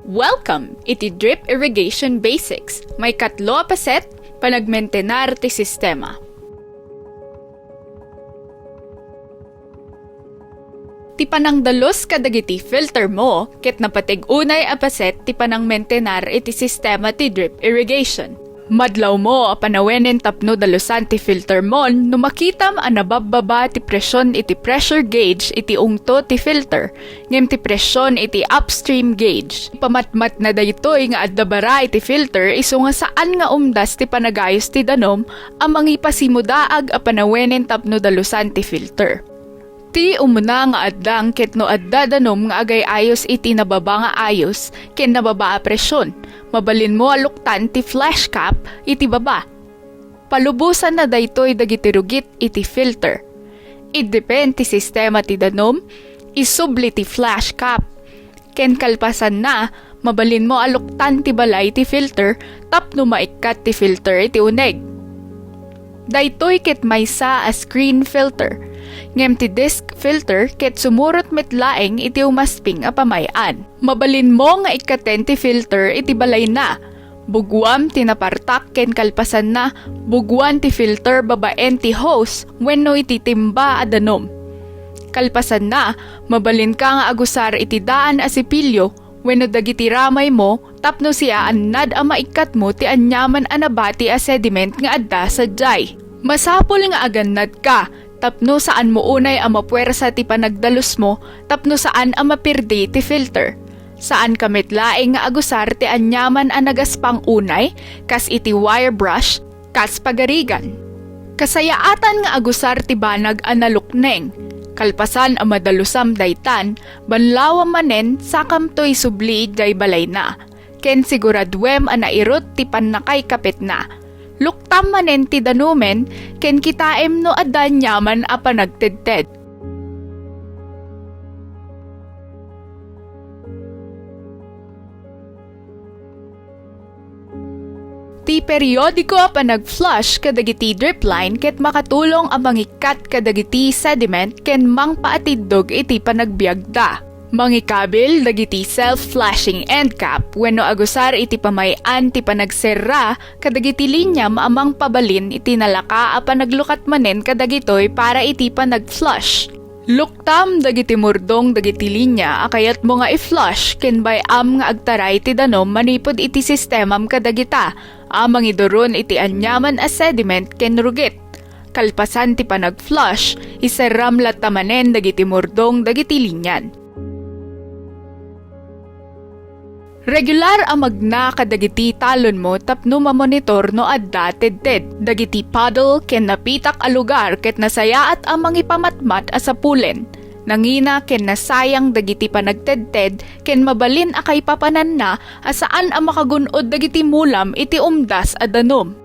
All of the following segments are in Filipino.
Welcome! Iti Drip Irrigation Basics. May katlo apaset, panagmentenar ti sistema. Ti panangdalos kadagiti filter mo, ket napatig unay apaset ti panangmentenar iti sistema ti drip irrigation. Madlaw mo panawenen tapno dalusan ti filter mo no makitam a nababbaba ti presyon iti pressure gauge iti ungto ti filter ngem ti presyon iti upstream gauge. Pamatmat na daytoy nga addabara iti filter isu nga saan nga umdas ti panagayos ti danom a mangipasimudaag a panawenen tapno dalusan ti filter. Ti umuna nga addang ket no adda danom nga agay ayos iti nababa nga ayos ken nababa a presyon. Mabalin mo aluktan ti flash cap iti baba. Palubusan na daytoy dagiti rugit iti filter. Idepend ti sistema ti danom, isubli ti flash cap. Ken kalpasan na, mabalin mo aluktan ti balay ti filter tapno maikat ti filter iti uneg. Daytoy ket maysa a screen filter. Ngem ti disc filter ket sumurot met laeng iti umasping a pamayan. Mabalin mo nga ikaten ti filter iti balay na. Bugwam ti napartak ken kalpasan na bugwan ti filter babaen ti hose wenno iti timba a danom. Kalpasan na mabalin ka nga agusar iti daan a sipilyo wenno dagiti ramay mo tapno siya annad a maikat mo ti anyaman a nabati a sediment nga adda sadyay. Masapol nga agannad ka tapno saan mo unay ang mapuwersa ti panagdalus mo, tapno saan ang mapirdi ti filter. Saan kamit laeng nga agusar ti anyaman ang nagaspang unay, kas iti wire brush, kas pagarigan. Kasayaatan nga agusar ti banag ang nalukneng, kalpasan ang madalusam daytan, banlawa manen sakam to'y subli day balay na. Ken siguradwem ang nairot ti panakay kapit na. Luktam manen ti danumen, ken kitaem no adan yaman a panagtedted. Ti periodiko a panag-flush kadagiti drip line ket makatulong a mangikat kadagiti sediment ken mangpaatiddog iti panagbiagda. Mangikabil dagiti self-flashing end cap wenno agusar iti pamayan ti panagserra kadagiti linya maamang pabalin iti nalaka a panaglukat manen kadagitoy para iti panag-flush. Luktam dagiti murdong dagiti linya akayat mo nga i-flush ken bayam nga agtaray ti danom manipod iti sistemam kadagita amang idoron iti anyaman a sediment ken rugit. Kalpasan ti panag-flush iserram latamanen dagiti murdong dagiti linyan. Regular ang magna kadagiti talon mo tapno mamonitor no adda tedted. Dagiti paddle ken napitak a lugar ket nasayaat ang mangipamatmat a sapulen. Nangina ken nasayang dagiti panagtedted ken mabalin akay papanan na asaan ang makagunod dagiti mulam iti umdas a danom.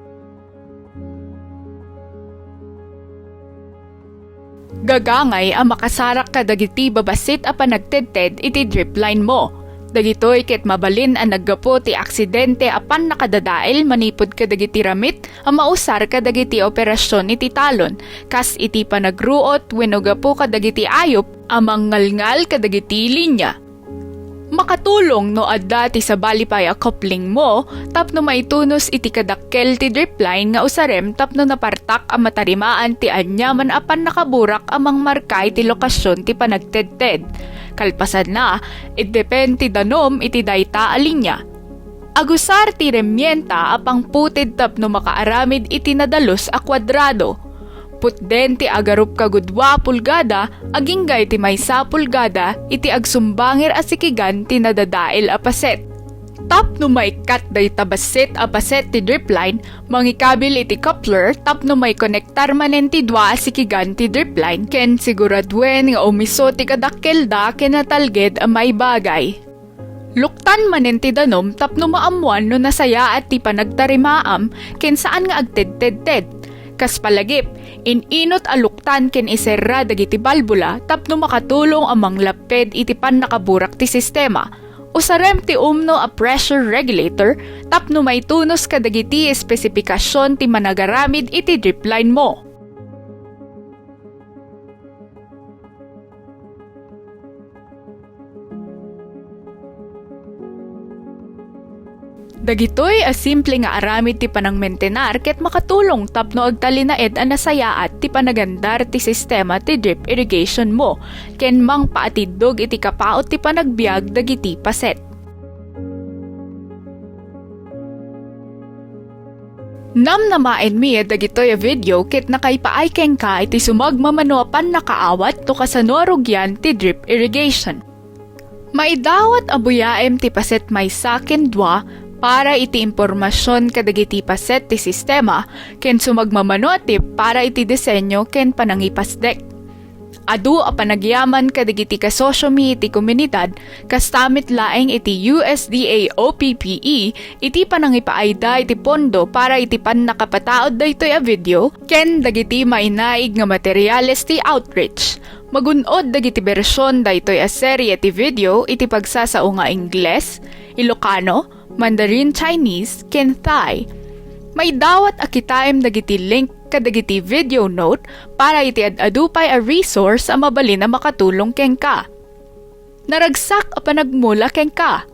Gagangay ang makasarak kadagiti babasit a panagtedted iti drip line mo. Dagitoy ket mabalin ang naggapo ti aksidente apan nakadadael manipod kadagiti ramit ang mausar kadagiti operasyon iti talon kas iti panagruot wenno gapo kadagiti ayop amang ngalngal kadagiti linya. Makatulong no adda ti sabalipay a coupling mo tapno maitunos iti kadakkel ti drip line nga usarem tapno napartak ang matarimaan ti anyaman apan nakaburak amang markay ti lokasyon ti panagtedted. Kalpasan na, idepend ti danom iti dayta alinya. Agusar ti remyenta apang putid tapno makaaramid iti nadalos a kwadrado. Putden ti agarup kagudwa pulgada, aginggay ti maysa pulgada, iti agsumbangir asikigan ti nadadael a paset. Tapno maikat day tabasit a paset ti drip line, mangikabil iti coupler tapno may konektar manen ti dwa asikigan ti drip line, ken siguradwen nga umiso ti kadakkelda ken natalged a may bagay. Luktan manen ti danom tapno maamuan no nasaya at ti panagtarimaam ken saan nga agtedtedted. Kas palagip, ininot a luktan ken iserra dagiti balbula tapno makatulong amang laped iti pan nakaburak ti sistema. Usarem ti umno a pressure regulator tapno may tunos kadagiti espesipikasyon ti managaramid iti drip line mo. Dagitoy a simple nga aramid ti panang mentenar ket makatulong tapno ag talinaed a nasayaat ti panagandar ti sistema ti drip irrigation mo ken mang paatidog iti kapaot ti panagbiag dagiti paset. Namnamaen mi dagitoy a video ket nakaipaay ken ka iti sumagmamano pan nakaawat to kasanorugyan ti drip irrigation. Maidawat abuyaem ti paset may sakin dwa para iti impormasyon kadagiti paset ti sistema ken sumagmamano ti para iti disenyo ken panangipasdek. Adu a panagyaman kadagiti kasosyo mi iti komunidad kastamit laeng iti USDA OPPE iti panangipaayda iti pondo para iti pan nakapataod daytoy a video ken dagiti mainaig nga materyales ti outreach. Magunod dagiti bersyon daytoy a serye ti video iti pagsasao nga Ingles, Ilocano, Mandarin Chinese, ken Thai. May dawat akitaem dagiti link kadagiti video note para iti adupay a resource a mabalin na makatulong ken ka. Naragsak a panagmula ken ka.